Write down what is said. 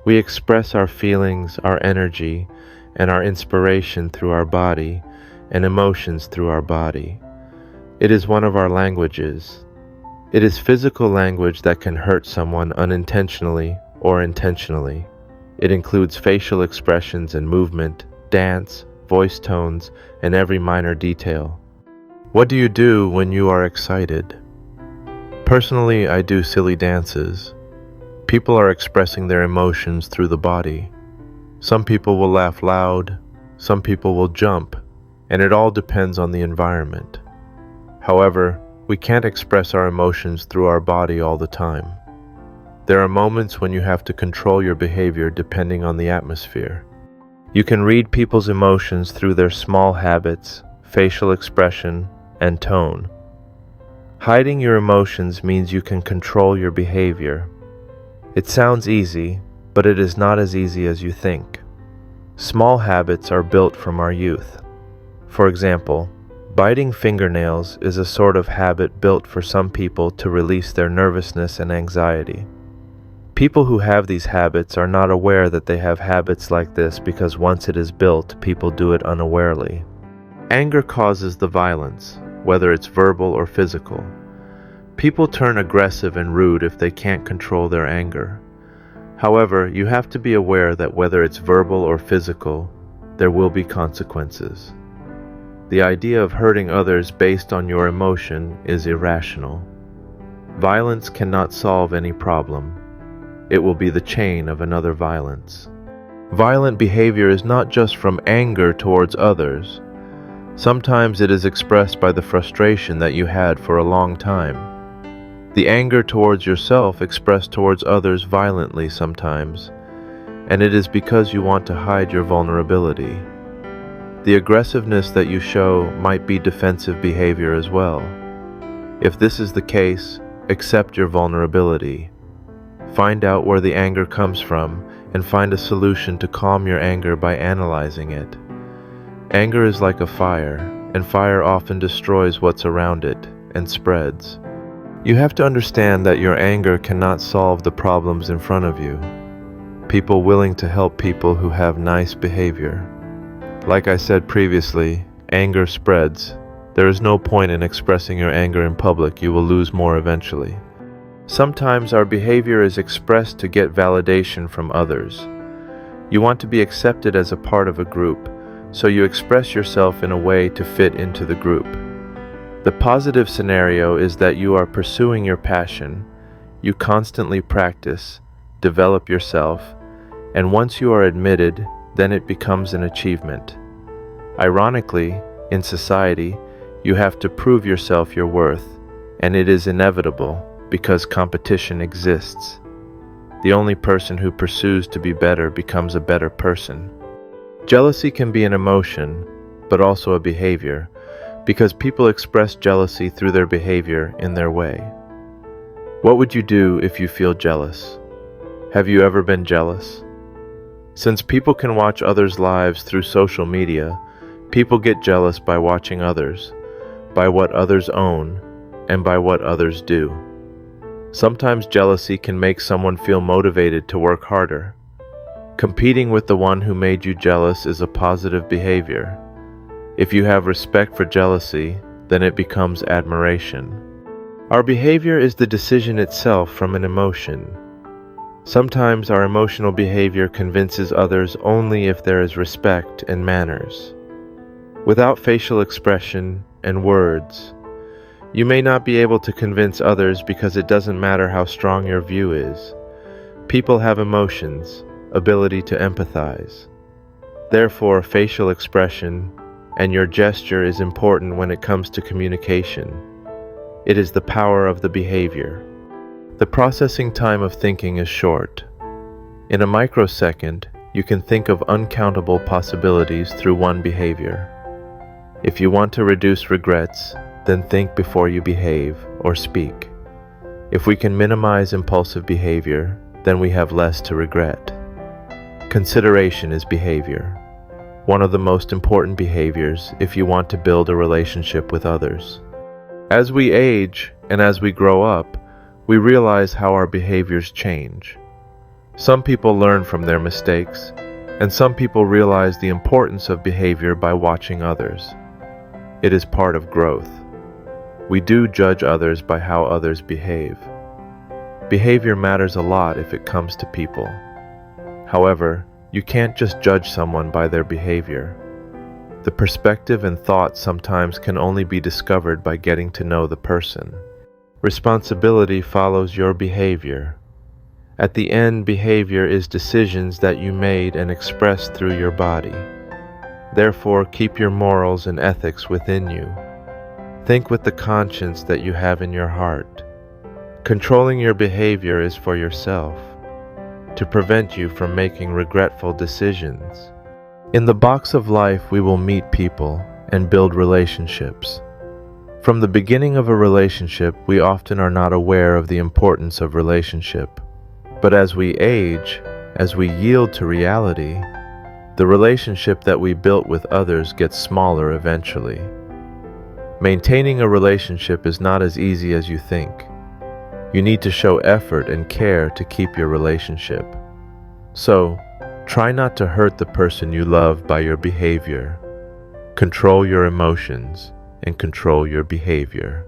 We express our feelings, our energy, and our inspiration through our body, and emotions through our body. It is one of our languages. It is physical language that can hurt someone unintentionally or intentionally. It includes facial expressions and movement, dance, voice tones, and every minor detail. What do you do when you are excited? Personally, I do silly dances. People are expressing their emotions through the body. Some people will laugh loud, some people will jump, and it all depends on the environment. However, we can't express our emotions through our body all the time. There are moments when you have to control your behavior depending on the atmosphere. You can read people's emotions through their small habits, facial expression, and tone. Hiding your emotions means you can control your behavior. It sounds easy, but it is not as easy as you think. Small habits are built from our youth. For example, biting fingernails is a sort of habit built for some people to release their nervousness and anxiety. People who have these habits are not aware that they have habits like this because once it is built, people do it unawarely. Anger causes the violence, whether it's verbal or physical. People turn aggressive and rude if they can't control their anger. However, you have to be aware that whether it's verbal or physical, there will be consequences. The idea of hurting others based on your emotion is irrational. Violence cannot solve any problem. It will be the chain of another violence. Violent behavior is not just from anger towards others. Sometimes it is expressed by the frustration that you had for a long time. The anger towards yourself expressed towards others violently sometimes, and it is because you want to hide your vulnerability. The aggressiveness that you show might be defensive behavior as well. If this is the case, accept your vulnerability. Find out where the anger comes from and find a solution to calm your anger by analyzing it. Anger is like a fire, and fire often destroys what's around it and spreads. You have to understand that your anger cannot solve the problems in front of you. People willing to help people who have nice behavior. Like I said previously, anger spreads. There is no point in expressing your anger in public. You will lose more eventually. Sometimes our behavior is expressed to get validation from others. You want to be accepted as a part of a group, so you express yourself in a way to fit into the group. The positive scenario is that you are pursuing your passion, you constantly practice, develop yourself, and once you are admitted, then it becomes an achievement. Ironically, in society, you have to prove yourself your worth, and it is inevitable because competition exists. The only person who pursues to be better becomes a better person. Jealousy can be an emotion, but also a behavior, because people express jealousy through their behavior in their way. What would you do if you feel jealous? Have you ever been jealous? Since people can watch others' lives through social media, people get jealous by watching others, by what others own, and by what others do. Sometimes jealousy can make someone feel motivated to work harder. Competing with the one who made you jealous is a positive behavior. If you have respect for jealousy, then it becomes admiration. Our behavior is the decision itself from an emotion. Sometimes our emotional behavior convinces others only if there is respect and manners. Without facial expression and words, you may not be able to convince others because it doesn't matter how strong your view is. People have emotions, ability to empathize. Therefore, facial expression and your gesture is important when it comes to communication. It is the power of the behavior. The processing time of thinking is short. In a microsecond, you can think of uncountable possibilities through one behavior. If you want to reduce regrets, then think before you behave or speak. If we can minimize impulsive behavior, then we have less to regret. Consideration is behavior, one of the most important behaviors if you want to build a relationship with others. As we age and as we grow up, we realize how our behaviors change. Some people learn from their mistakes, and some people realize the importance of behavior by watching others. It is part of growth. We do judge others by how others behave. Behavior matters a lot if it comes to people. However, you can't just judge someone by their behavior. The perspective and thought sometimes can only be discovered by getting to know the person. Responsibility follows your behavior. At the end, behavior is decisions that you made and expressed through your body. Therefore, keep your morals and ethics within you. Think with the conscience that you have in your heart. Controlling your behavior is for yourself, to prevent you from making regretful decisions. In the box of life, we will meet people and build relationships. From the beginning of a relationship, we often are not aware of the importance of relationship. But as we age, as we yield to reality, the relationship that we built with others gets smaller eventually. Maintaining a relationship is not as easy as you think. You need to show effort and care to keep your relationship. So, try not to hurt the person you love by your behavior. Control your emotions and control your behavior.